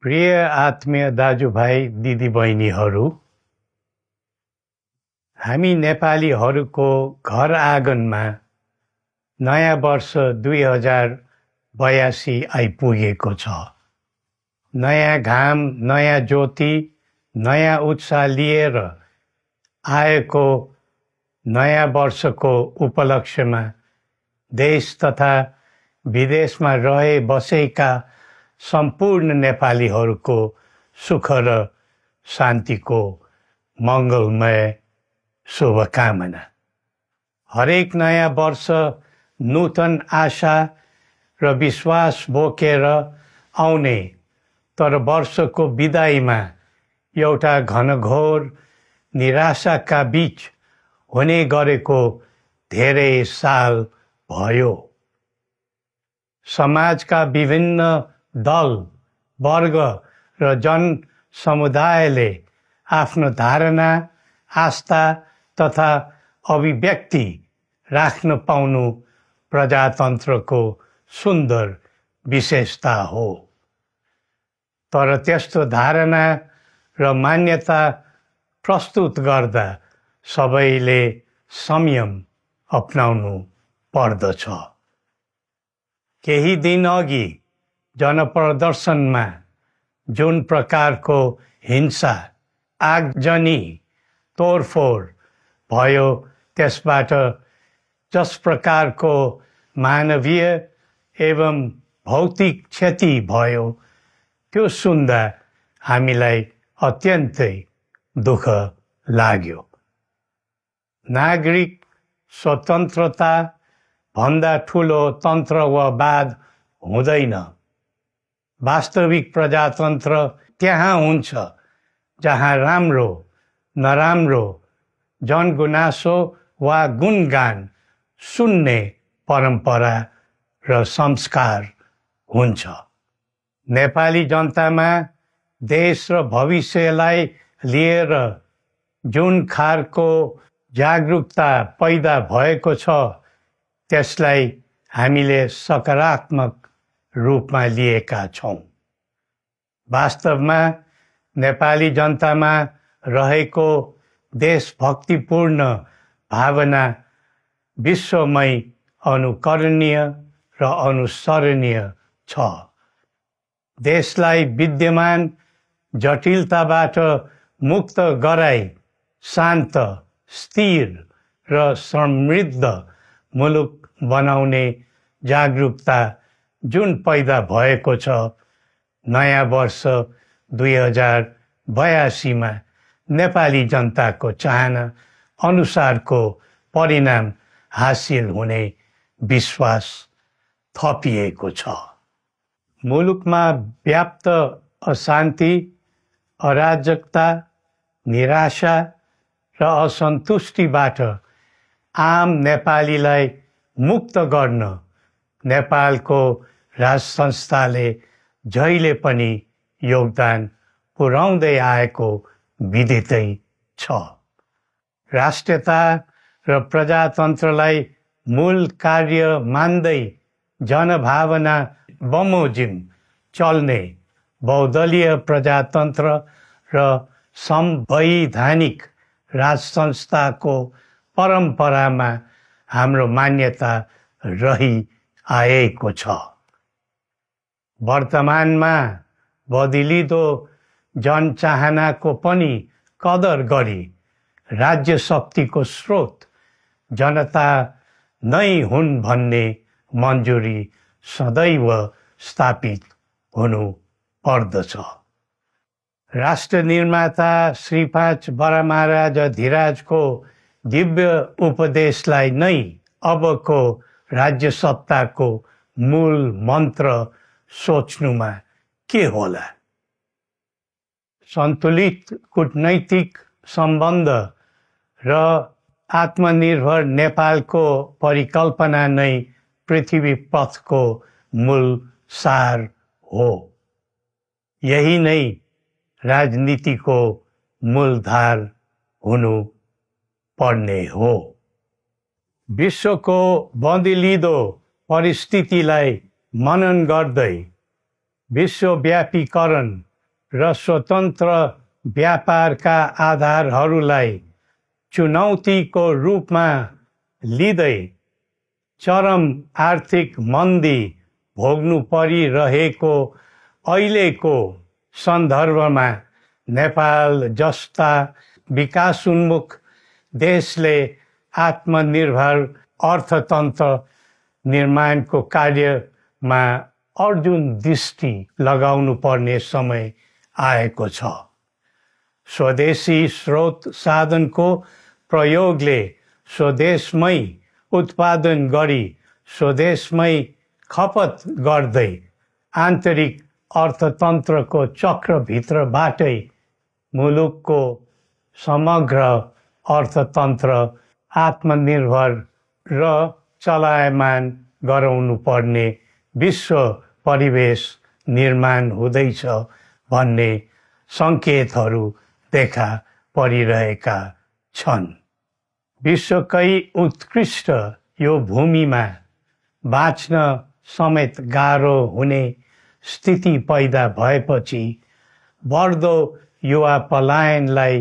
प्रिय आत्मीय दाजुभाइ दिदीबहिनीहरू, हामी नेपालीहरूको घर आँगनमा नयाँ वर्ष 2082 आइपुगेको छ। नयाँ घाम, नयाँ ज्योति, नयाँ उत्साह लिएर आएको नयाँ वर्षको उपलक्ष्यमा देश तथा विदेशमा रहे बसेका सम्पूर्ण नेपालीहरूको सुख र शान्तिको मङ्गलमय शुभकामना। हरेक नयाँ वर्ष नूतन आशा र विश्वास बोकेर आउने, तर वर्षको बिदाईमा एउटा घनघोर निराशाका बीच हुने गरेको धेरै साल भयो। समाजका विभिन्न दल, वर्ग र जन समुदायले आफ्नो धारणा, आस्था तथा अभिव्यक्ति राख्न पाउनु प्रजातन्त्रको सुन्दर विशेषता हो। तर त्यस्तो धारणा र मान्यता प्रस्तुत गर्दा सबैले संयम अपनाउनु पर्दछ। केही दिन अघि जनप्रदर्शनमा जुन प्रकारको हिंसा, आगजनी, तोडफोड भयो, त्यसबाट जस प्रकारको मानवीय एवं भौतिक क्षति भयो, त्यो सुन्दा हामीलाई अत्यन्तै दुःख लाग्यो। नागरिक स्वतन्त्रता भन्दा ठुलो तन्त्र वा वाद हुँदैन। वास्तविक प्रजातन्त्र त्यहाँ हुन्छ जहाँ राम्रो, नराम्रो, जनगुनासो वा गुणगान सुन्ने परम्परा र संस्कार हुन्छ। नेपाली जनतामा देश र भविष्यलाई लिएर जुन खालको जागरुकता पैदा भएको छ, त्यसलाई हामीले सकारात्मक रूपमा लिएका छौँ। वास्तवमा नेपाली जनतामा रहेको देशभक्तिपूर्ण भावना विश्वमै अनुकरणीय र अनुसरणीय छ। देशलाई विद्यमान जटिलताबाट मुक्त गराई शान्त, स्थिर र समृद्ध मुलुक बनाउने जागरुकता जुन पैदा भएको छ, नयाँ वर्ष 2082 मा नेपाली जनताको चाहना अनुसारको परिणाम हासिल हुने विश्वास थपिएको छ। मुलुकमा व्याप्त अशान्ति, अराजकता, निराशा र असन्तुष्टिबाट आम नेपालीलाई मुक्त गर्न नेपालको राज संस्थाले जहिले पनि योगदान पुर्याउँदै आएको विदितै छ। राष्ट्रियता र प्रजातन्त्रलाई मूल कार्य मान्दै जनभावना बमोजिम चल्ने बहुदलीय प्रजातन्त्र र संवैधानिक राज संस्थाको परम्परामा हाम्रो मान्यता रही आएको छ। वर्तमानमा बदलिँदो जनचाहनाको पनि कदर गरी राज्य शक्तिको स्रोत जनता नै हुन् भन्ने मन्जुरी सदैव स्थापित हुनु पर्दछ। राष्ट्र निर्माता श्री 5 बरामहाराज धीराजको दिव्य उपदेशलाई नै अबको राज्य सत्ताको मूल मन्त्र सोच्नुमा के होला? सन्तुलित कूटनैतिक सम्बन्ध र आत्मनिर्भर नेपालको परिकल्पना नै पृथ्वी पथको मूल सार हो। यही नै राजनीतिको मूलधार हुनु पर्ने हो। विश्वको बदलिँदो परिस्थितिलाई मनन गर्दै विश्वव्यापीकरण र स्वतन्त्र व्यापारका आधारहरूलाई चुनौतीको रूपमा लिँदै चरम आर्थिक मन्दी भोग्नु परिरहेको अहिलेको सन्दर्भमा नेपाल जस्ता विकासोन्मुख देशले आत्मनिर्भर अर्थतन्त्र निर्माणको कार्यमा अर्जुन दृष्टि लगाउनु पर्ने समय आएको छ। स्वदेशी स्रोत साधनको प्रयोगले स्वदेशमै उत्पादन गरी स्वदेशमै खपत गर्दै आन्तरिक अर्थतन्त्रको चक्रभित्रबाटै मुलुकको समग्र अर्थतन्त्र आत्मनिर्भर र चलायमान गराउनु पर्ने विश्व परिवेश निर्माण हुँदैछ भन्ने सङ्केतहरू देखा परिरहेका छन्। विश्वकै उत्कृष्ट यो भूमिमा बाँच्न समेत गाह्रो हुने स्थिति पैदा भएपछि बढ्दो युवा पलायनलाई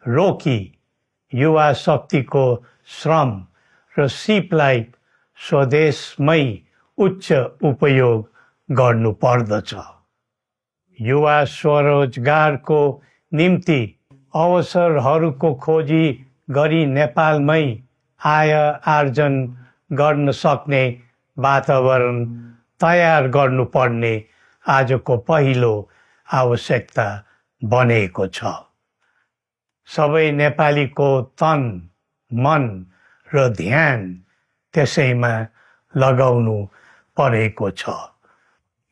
रोकी युवा शक्तिको श्रम र सिपलाई स्वदेशमै उच्च उपयोग गर्नु पर्दछ। युवा स्वरोजगारको निम्ति अवसरहरूको खोजी गरी नेपालमै आय आर्जन गर्न सक्ने वातावरण तयार गर्नुपर्ने आजको पहिलो आवश्यकता बनेको छ। सबै नेपालीको तन, मन र ध्यान त्यसैमा लगाउनु परेको छ।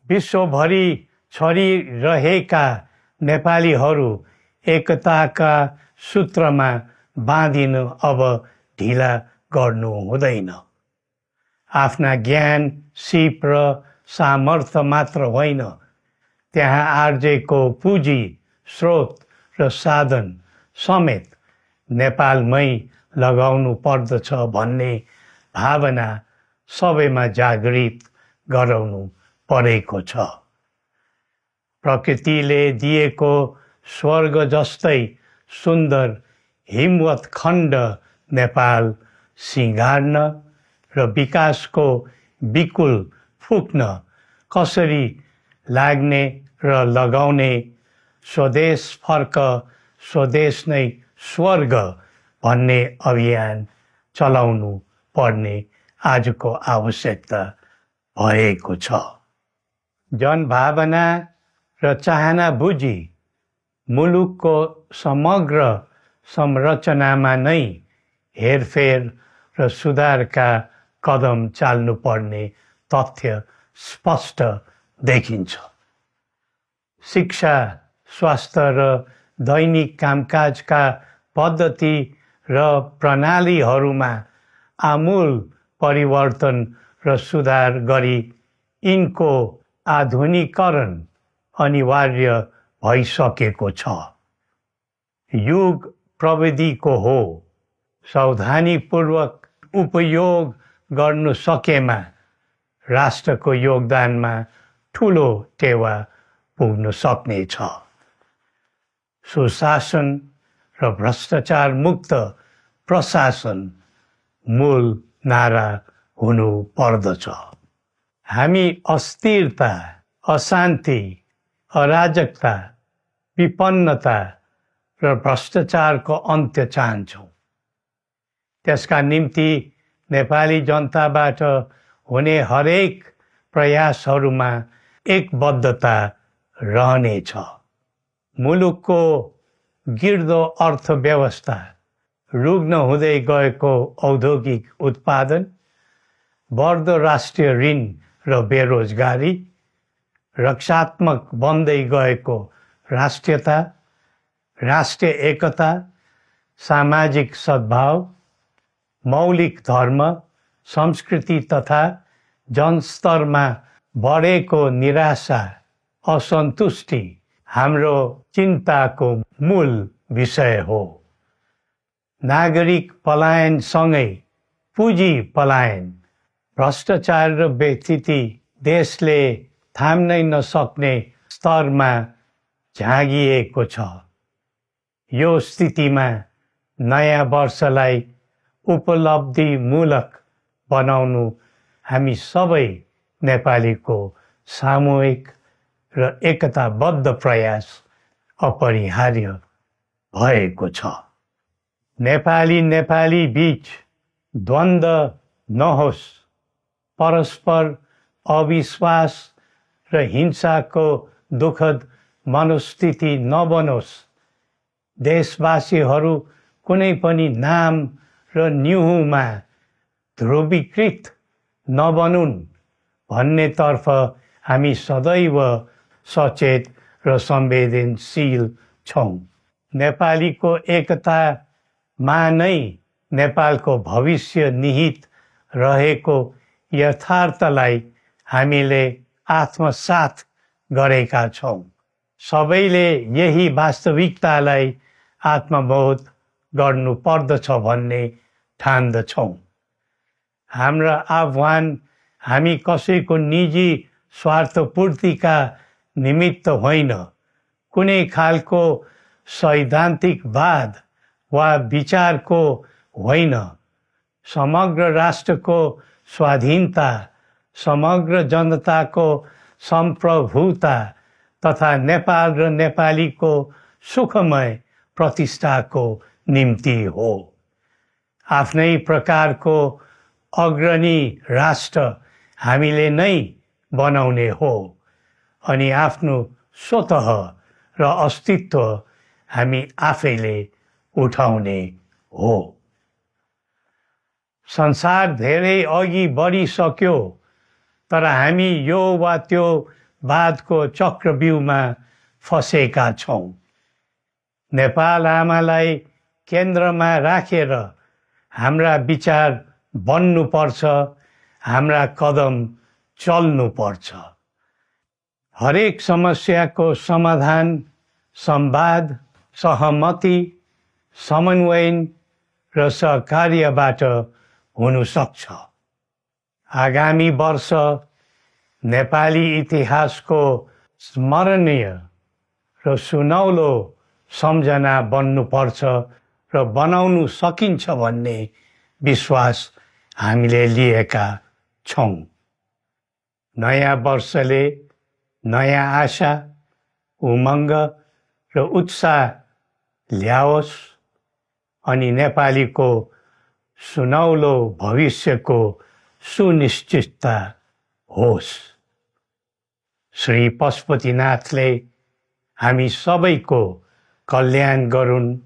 विश्वभरि छरिरहेका नेपालीहरू एकताका सूत्रमा बाँधिन अब ढिला गर्नु हुँदैन। आफ्ना ज्ञान, सिप र सामर्थ्य मात्र होइन, त्यहाँ आर्जेको पुँजी, स्रोत र साधन समेत नेपालमै लगाउनु पर्दछ भन्ने भावना सबैमा जागृत गराउनु परेको छ। प्रकृतिले दिएको स्वर्ग जस्तै सुन्दर हिमवत् खण्ड नेपाल सिँगार्न र विकासको विपुल फुक्न कसरी लाग्ने र लगाउने स्वदेश फर्क स्वदेश नै स्वर्ग भन्ने अभियान चलाउनु पर्ने आजको आवश्यकता भएको छ। जनभावना र चाहना बुझी मुलुकको समग्र संरचनामा नै हेरफेर र सुधारका कदम चाल्नुपर्ने तथ्य स्पष्ट देखिन्छ। शिक्षा, स्वास्थ्य र दैनिक कामकाजका पद्धति र प्रणालीहरूमा आमूल परिवर्तन र सुधार गरी यिनको आधुनिकीकरण अनिवार्य भइसकेको छ। युग प्रविधिको हो, सावधानीपूर्वक उपयोग गर्नु सकेमा राष्ट्रको योगदानमा ठुलो टेवा पुग्न सक्नेछ। सुशासन र भ्रष्टाचार मुक्त प्रशासन मूल नारा हुनु पर्दछ। हामी अस्थिरता, अशान्ति, अराजकता, विपन्नता र भ्रष्टाचारको अन्त्य चाहन्छौँ। त्यसका निम्ति नेपाली जनताबाट हुने हरेक प्रयासहरूमा एकबद्धता रहनेछ। मुलुकको गिर्दो अर्थव्यवस्था, रुग्न हुँदै गएको औद्योगिक उत्पादन, बढ्दो राष्ट्रिय ऋण र बेरोजगारी, रक्षात्मक बन्दै गएको राष्ट्रियता, राष्ट्रिय एकता, सामाजिक सद्भाव, मौलिक धर्म, संस्कृति तथा जनस्तरमा बढेको निराशा, असन्तुष्टि हाम्रो चिन्ताको मूल विषय हो। नागरिक पलायनसँगै पुँजी पलायन, भ्रष्टाचार र व्यथिति देशले थाम्नै नसक्ने स्तरमा झाँगिएको छ। यो स्थितिमा नयाँ वर्षलाई उपलब्धिमूलक बनाउनु हामी सबै नेपालीको सामूहिक र एकताबद्ध प्रयास अपरिहार्य भएको छ। नेपाली बीच द्वन्द्व नहोस्, परस्पर अविश्वास र हिंसाको दुःखद मनोस्थिति नबनोस्, देशवासीहरू कुनै पनि नाम र न्युहुमा ध्रुवीकृत नबनुन् भन्नेतर्फ हामी सदैव सचेत र संवेदनशील छौँ। नेपालीको एकतामा नै नेपालको भविष्य निहित रहेको यथार्थलाई हामीले आत्मसात गरेका छौँ। सबैले यही वास्तविकतालाई आत्मबोध गर्नुपर्दछ भन्ने ठान्दछौँ। हाम्रा आह्वान हामी कसैको निजी स्वार्थपूर्तिका निमित्त होइन, कुनै खालको सैद्धान्तिकवाद वा विचारको होइन। समग्र राष्ट्रको स्वाधीनता, समग्र जनताको सम्प्रभुता तथा नेपाल र नेपालीको सुखमय प्रतिष्ठाको निम्ति हो। आफ्नै प्रकारको अग्रणी राष्ट्र हामीले नै बनाउने हो अनि आफ्नो स्वतः र अस्तित्व हामी आफैले उठाउने हो। संसार धेरै अघि बढिसक्यो, तर हामी यो वा त्यो वादको चक्रव्यूहमा फँसेका छौँ। नेपाल आमालाई केन्द्रमा राखेर हाम्रा विचार बन्नुपर्छ, हाम्रा कदम चल्नुपर्छ। हरेक समस्याको समाधान संवाद, सहमति, समन्वयन र सहकार्यबाट हुन सक्छ। आगामी वर्ष नेपाली इतिहासको स्मरणीय र सुनौलो सम्झना बन्नुपर्छ र बनाउनु सकिन्छ भन्ने विश्वास हामीले लिएका छौँ। नयाँ वर्षले नयाँ आशा, उमङ्ग र उत्साह ल्याओस् अनि नेपालीको सुनौलो भविष्यको सुनिश्चितता होस्। श्री पशुपतिनाथले हामी सबैको कल्याण गरून्।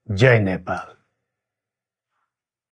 जय नेपाल।